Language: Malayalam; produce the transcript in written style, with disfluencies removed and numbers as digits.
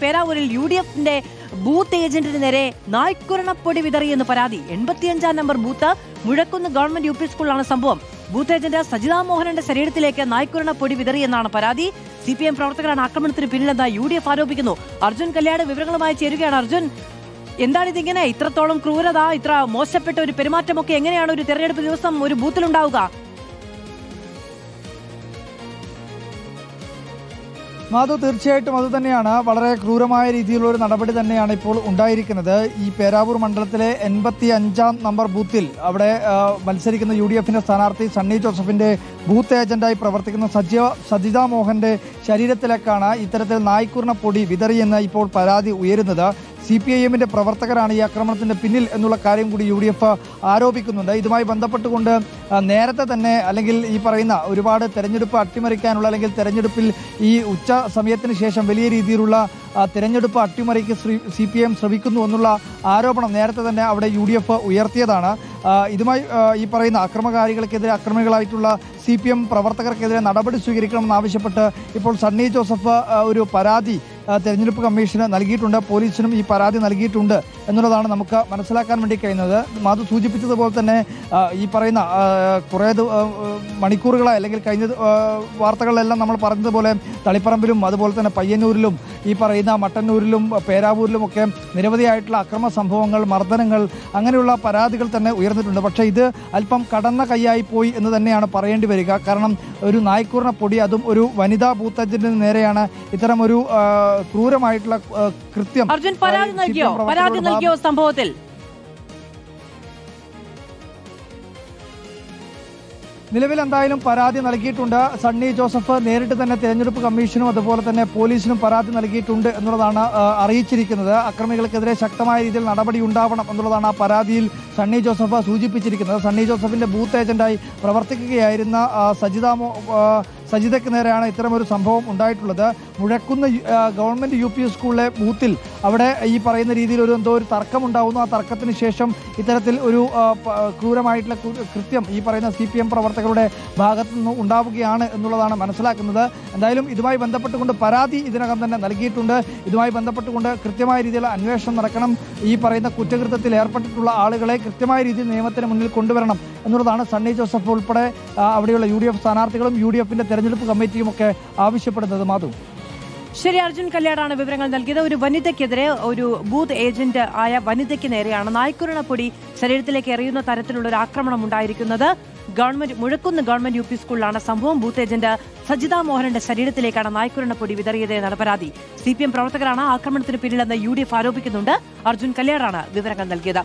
പേരാവൂരിൽ UDFന്റെ ബൂത്ത് ഏജന്റിന് നേരെ നായ്ക്കുരണപ്പൊടി വിതറിയെന്ന് പരാതി. 85-ാം number booth Muzhakkunnu government UP സ്കൂളിലാണ് സംഭവം. ബൂത്ത് ഏജന്റ് സജിതാ മോഹനന്റെ ശരീരത്തിലേക്ക് നായ്ക്കുരണപ്പൊടി വിതറിയെന്നാണ് പരാതി. CPM പ്രവർത്തകരാണ് ആക്രമണത്തിന് പിന്നിലെന്ന് UDF ആരോപിക്കുന്നു. അർജുൻ കല്യാട് വിവരങ്ങളുമായി ചേരുകയാണ്. അർജുൻ, എന്താണിതിങ്ങനെ? ഇത്രത്തോളം ക്രൂരത, ഇത്ര മോശപ്പെട്ട ഒരു പെരുമാറ്റമൊക്കെ എങ്ങനെയാണ് ഒരു തെരഞ്ഞെടുപ്പ് ദിവസം ഒരു ബൂത്തിലുണ്ടാവുക? മാധു, തീർച്ചയായിട്ടും അത് തന്നെയാണ്. വളരെ ക്രൂരമായ രീതിയിലുള്ള ഒരു നടപടി തന്നെയാണ് ഇപ്പോൾ ഉണ്ടായിരിക്കുന്നത്. ഈ പേരാവൂർ മണ്ഡലത്തിലെ 85-ാം നമ്പർ ബൂത്തിൽ അവിടെ മത്സരിക്കുന്ന UDFന്റെ സ്ഥാനാർത്ഥി സണ്ണി ജോസഫിന്റെ ബൂത്ത് ഏജന്റായി പ്രവർത്തിക്കുന്ന സജിതാ മോഹന്റെ ശരീരത്തിലേക്കാണ് ഇത്തരത്തിൽ നായ്ക്കുരണപ്പൊടി വിതറിയെന്ന് ഇപ്പോൾ പരാതി ഉയരുന്നത്. CPIMന്റെ പ്രവർത്തകരാണ് ഈ ആക്രമണത്തിന്റെ പിന്നിൽ എന്നുള്ള കാര്യം കൂടി UDF ആരോപിക്കുന്നുണ്ട്. ഇതുമായി ബന്ധപ്പെട്ടുകൊണ്ട് നേരത്തെ തന്നെ, അല്ലെങ്കിൽ ഈ പറയുന്ന ഒരുപാട് തെരഞ്ഞെടുപ്പ് അട്ടിമറിക്കാനുള്ള, അല്ലെങ്കിൽ തെരഞ്ഞെടുപ്പിൽ ഈ ഉച്ച സമയത്തിന് ശേഷം വലിയ രീതിയിലുള്ള തെരഞ്ഞെടുപ്പ് അട്ടിമറിക്ക് CPIM ശ്രമിക്കുന്നു എന്നുള്ള ആരോപണം നേരത്തെ തന്നെ അവിടെ UDF ഉയർത്തിയതാണ്. ഇതുമായി ഈ പറയുന്ന അക്രമകാരികൾക്കെതിരെ, അക്രമികളായിട്ടുള്ള CPM പ്രവർത്തകർക്കെതിരെ നടപടി സ്വീകരിക്കണമെന്നാവശ്യപ്പെട്ട് ഇപ്പോൾ സണ്ണി ജോസഫ് ഒരു പരാതി തെരഞ്ഞെടുപ്പ് കമ്മീഷന് നൽകിയിട്ടുണ്ട്. പോലീസിനും ഈ പരാതി നൽകിയിട്ടുണ്ട് എന്നുള്ളതാണ് നമുക്ക് മനസ്സിലാക്കാൻ വേണ്ടി കഴിയുന്നത്. മാധു സൂചിപ്പിച്ചതുപോലെ തന്നെ ഈ പറയുന്ന കുറേ മണിക്കൂറുകളായി, അല്ലെങ്കിൽ കഴിഞ്ഞ വാർത്തകളിലെല്ലാം നമ്മൾ പറഞ്ഞതുപോലെ തളിപ്പറമ്പിലും അതുപോലെ തന്നെ പയ്യന്നൂരിലും ഈ പറയുന്ന മട്ടന്നൂരിലും പേരാവൂരിലുമൊക്കെ നിരവധിയായിട്ടുള്ള അക്രമ സംഭവങ്ങൾ, മർദ്ദനങ്ങൾ, അങ്ങനെയുള്ള പരാതികൾ തന്നെ ഉയർന്നിട്ടുണ്ട്. പക്ഷേ ഇത് അല്പം കടന്ന കൈയായി പോയി എന്ന് തന്നെയാണ് പറയേണ്ടി വരിക. കാരണം ഒരു നായ്ക്കുരണപ്പൊടി, അതും ഒരു വനിതാ ബൂത്ത് ഏജന്റിന് നേരെയാണ് ഇത്തരം ഒരു ക്രൂരമായിട്ടുള്ള കൃത്യം. അർജുൻ, പരാതി നൽകിയോ സംഭവത്തിൽ? നിലവിൽ എന്തായാലും പരാതി നൽകിയിട്ടുണ്ട്. സണ്ണി ജോസഫ് നേരിട്ട് തന്നെ തെരഞ്ഞെടുപ്പ് കമ്മീഷനും അതുപോലെ തന്നെ പോലീസിനും പരാതി നൽകിയിട്ടുണ്ട് എന്നുള്ളതാണ് അറിയിച്ചിരിക്കുന്നത്. അക്രമികൾക്കെതിരെ ശക്തമായ രീതിയിൽ നടപടി ഉണ്ടാവണം എന്നുള്ളതാണ് ആ പരാതിയിൽ സണ്ണി ജോസഫ് സൂചിപ്പിച്ചിരിക്കുന്നത്. സണ്ണി ജോസഫിന്റെ ബൂത്ത് ഏജന്റായി പ്രവർത്തിക്കുകയായിരുന്ന സജിതയ്ക്ക് നേരെയാണ് ഇത്തരമൊരു സംഭവം ഉണ്ടായിട്ടുള്ളത്. മുഴക്കുന്ന് ഗവൺമെന്റ് UP സ്കൂളിലെ ബൂത്തിൽ അവിടെ ഈ പറയുന്ന രീതിയിൽ എന്തോ ഒരു തർക്കമുണ്ടാവുന്നു. ആ തർക്കത്തിന് ശേഷം ഇത്തരത്തിൽ ഒരു ക്രൂരമായിട്ടുള്ള കൃത്യം ഈ പറയുന്ന CPM പ്രവർത്തകരുടെ ഭാഗത്തു നിന്ന് ഉണ്ടാവുകയാണ് എന്നുള്ളതാണ് മനസ്സിലാക്കുന്നത്. എന്തായാലും ഇതുമായി ബന്ധപ്പെട്ടുകൊണ്ട് പരാതി ഇതിനകം തന്നെ നൽകിയിട്ടുണ്ട്. ഇതുമായി ബന്ധപ്പെട്ടുകൊണ്ട് കൃത്യമായ രീതിയിലുള്ള അന്വേഷണം നടക്കണം. ഈ പറയുന്ന കുറ്റകൃത്യത്തിൽ ഏർപ്പെട്ടിട്ടുള്ള ആളുകളെ കൃത്യമായ രീതിയിൽ നിയമത്തിന് മുന്നിൽ കൊണ്ടുവരണം എന്നുള്ളതാണ് സണ്ണി ജോസഫ് ഉൾപ്പെടെ അവിടെയുള്ള UDF സ്ഥാനാർത്ഥികളും UDFന്റെ തെരഞ്ഞെടുപ്പ് കമ്മിറ്റിയും ഒക്കെ ആവശ്യപ്പെടുന്നത്. മാധു, ശരി, അർജുൻ കല്യാടാണ് വിവരങ്ങൾ നൽകിയത്. ഒരു വനിതയ്ക്കെതിരെ, ഒരു ബൂത്ത് ഏജന്റ് ആയ വനിതയ്ക്ക് നേരെയാണ് നായ്ക്കുരണപ്പൊടി ശരീരത്തിലേക്ക് എറിയുന്ന തരത്തിലുള്ള ഒരു ആക്രമണം ഉണ്ടായിരിക്കുന്നത്. മുഴക്കുന്ന് ഗവൺമെന്റ് UP സ്കൂളിലാണ് സംഭവം. ബൂത്ത് ഏജന്റ് സജിതാ മോഹനന്റെ ശരീരത്തിലേക്കാണ് നായ്ക്കുരണപ്പൊടി വിതറിയത് എന്നാണ് പരാതി. CPM പ്രവർത്തകരാണ് ആക്രമണത്തിന് പിന്നിലെന്ന് UDF ആരോപിക്കുന്നുണ്ട്. അർജുൻ കല്യാടാണ് വിവരങ്ങൾ നൽകിയത്.